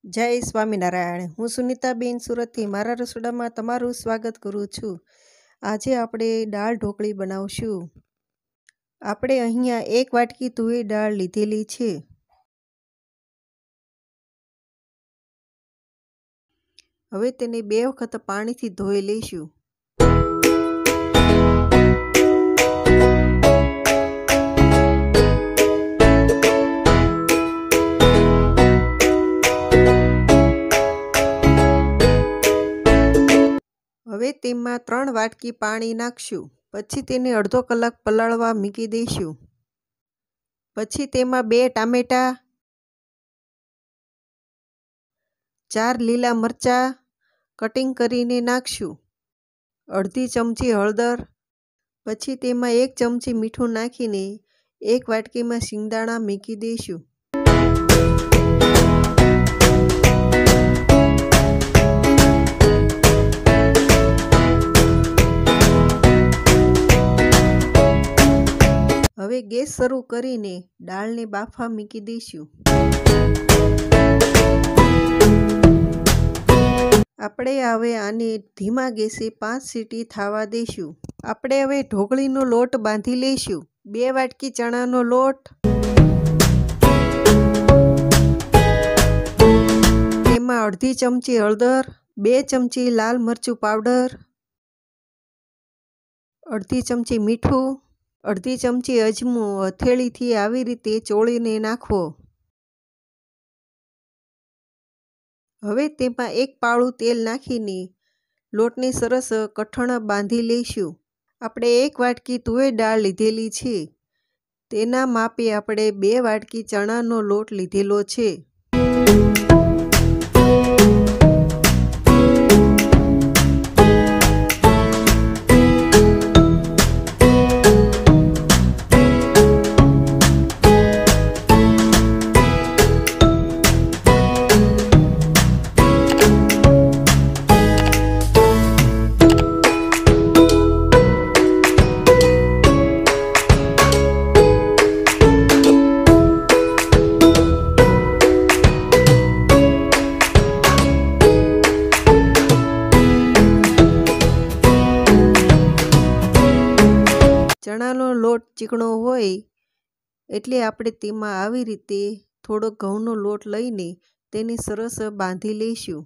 जय स्वामीनारायण। हूँ सुनीता बेन सूरत थी मारा रसोड़ा में तमारू स्वागत करूँ छूँ। आजे आपणे दाळ ढोकળી बनावशुं। आपणे अहींया 1 वाटकी तुवेर दाळ लीधेली छे। हवे तेने 2 वखत पाणीथी धोई लईशुं। हवे तेमां 3 वाटकी पाणी नाखशुं। पछी तेने अर्धो कलाक पलाळवा मूकी दईशुं। पछी तेमां 2 टामेटा, 4 લીલા મરચાં कटिंग करीने नाखशुं। अर्धी चमची हळदर, पछी तेमां 1 चमची मीठुं नाखीने 1 वाटकीमां सींगदाणा मूकी दईशुं। हवे गैस शरू करीने दाळने बाफा मूकी दईशुं। આપણે હવે આને ધીમા ગેસે 5 સીટી થવા દઈશું। આપણે હવે ઢોકળીનો લોટ બાંધી લઈશું। 2 વાટકી ચણાનો લોટ, તેમાં અડધી ચમચી હળદર, 2 ચમચી લાલ મરચું પાવડર, અડધી ચમચી મીઠું, અડધી ચમચી અજમો હથેળીથી આવી રીતે ચોળીને નાખવો। હવે તેમાં 1 પાળું તેલ નાખીને લોટને સરસ કઠણ બાંધી લઈશું। આપણે 1 વાટકી તુવેર દાળ લીધેલી છે, તેના માપે આપણે 2 વાટકી ચણાનો લોટ લીધેલો છે। ચણાનો લોટ ચીકણો હોય એટલે આપણે તેમાં આવી રીતે થોડો ઘઉંનો લોટ લઈને તેને સરસ બાંધી લઈશું।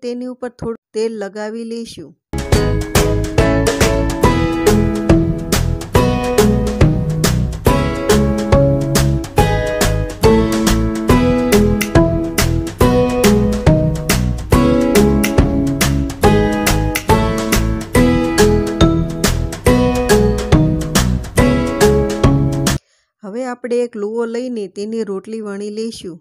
तेनी ऊपर थोड़ું तेल लगावी लेशुं। હવે આપણે એક લુવો લઈને તેની રોટલી વણી લઈશું।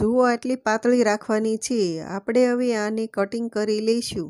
જુઓ આટલી પાતળી રાખવાની છે। આપણે હવે આને કટિંગ કરી લઈશું।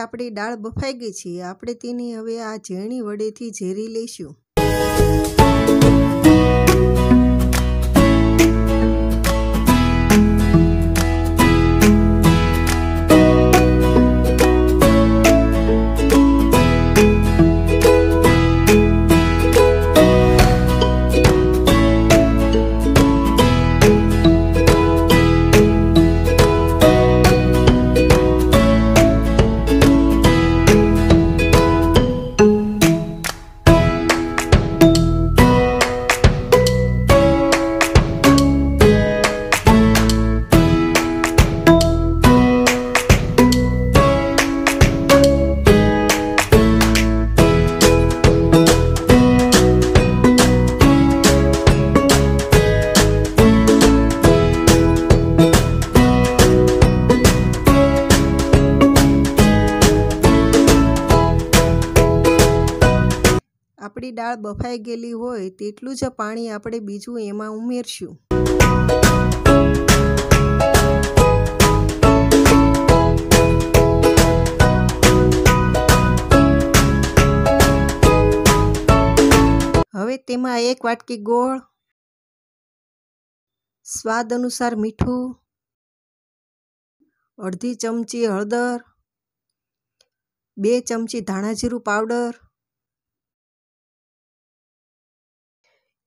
આપણી દાળ બફાઈ ગઈ છે। આપણે તેની હવે આ ઝેરણી વડેથી ઝેરી લઈશું। આપણી દાળ બફાઈ ગયેલી હોય તેટલું જ પાણી આપણે બીજું એમાં ઉમેરશું। હવે તેમાં 1 વાટકી ગોળ, સ્વાદ અનુસાર મીઠું, અડધી ચમચી હળદર, 2 ચમચી ધાણા જીરું પાવડર,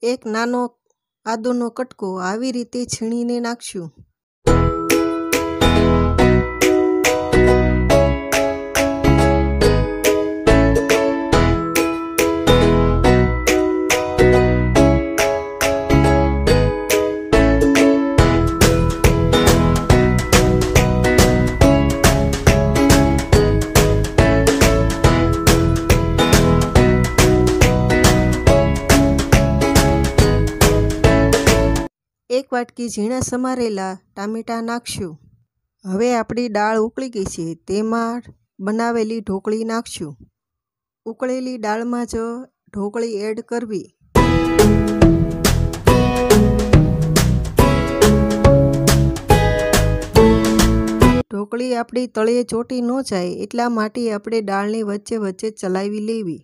1 નાનો આદુનો કટકો આવી રીતે છીણીને નાખશું। એક વાટકી ઝીણા સમારેલા ટામેટાં નાખશું। હવે આપણી દાળ ઉકળી ગઈ છે, તેમાં બનાવેલી ઢોકળી નાખશું। ઉકળેલી દાળમાં જ ઢોકળી એડ કરવી। ઢોકળી આપણી તળિયે ચોંટી ન જાય એટલા માટે આપણે દાળની વચ્ચે વચ્ચે ચલાવી લેવી।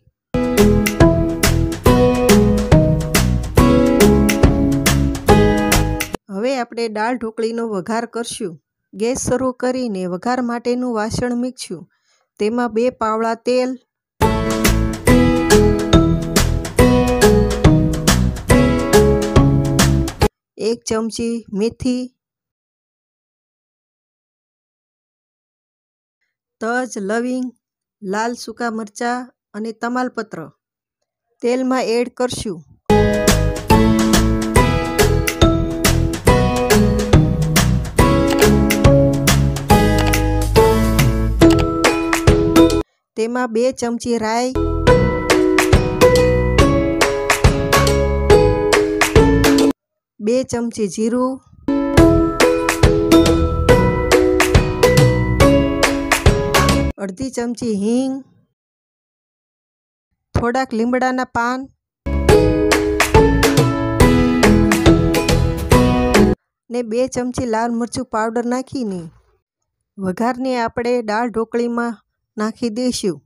હવે આપણે દાળ ઢોકળીનો વઘાર કરશું। ગેસ શરૂ કરીને વઘાર માટેનું વાસણ મૂકશું। તેમાં 2 પાવડા તેલ, 1 ચમચી મેથી, તજ, લવિંગ, લાલ સૂકા મરચાં અને તમાલપત્ર તેલમાં એડ કરશું। તેમાં 2 ચમચી રાઈ, 2 ચમચી જીરું, 1/2 ચમચી હિંગ, થોડાક લીમડાના પાન ને 2 ચમચી લાલ મરચું પાવડર નાખીને વઘારને આપણે દાળ ઢોકળીમાં નાખી દઈશું।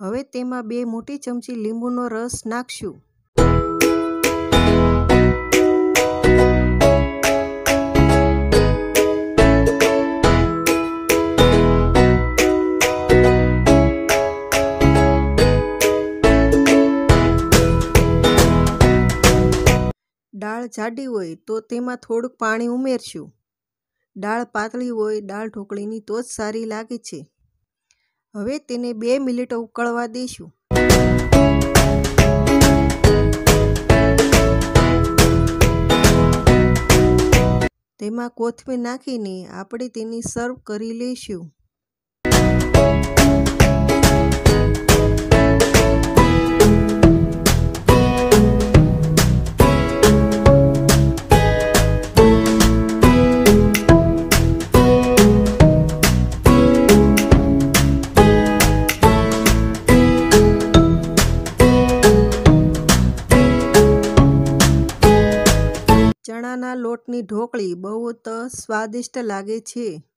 હવે તેમાં 2 મોટી ચમચી લીંબુનો રસ નાખશું। દાળ જાડી હોય તો તેમાં થોડુંક પાણી ઉમેરશું। દાળ પાતળી હોય દાળ ઢોકળીની તો જ સારી લાગે છે. હવે તેને 2 મિનિટ ઉકળવા દઈશું. તેમાં કોથમીર નાખીને આપણે તેને સર્વ કરી લઈશું. ચણાના લોટની ઢોકળી બહુ જ સ્વાદિષ્ટ લાગે છે.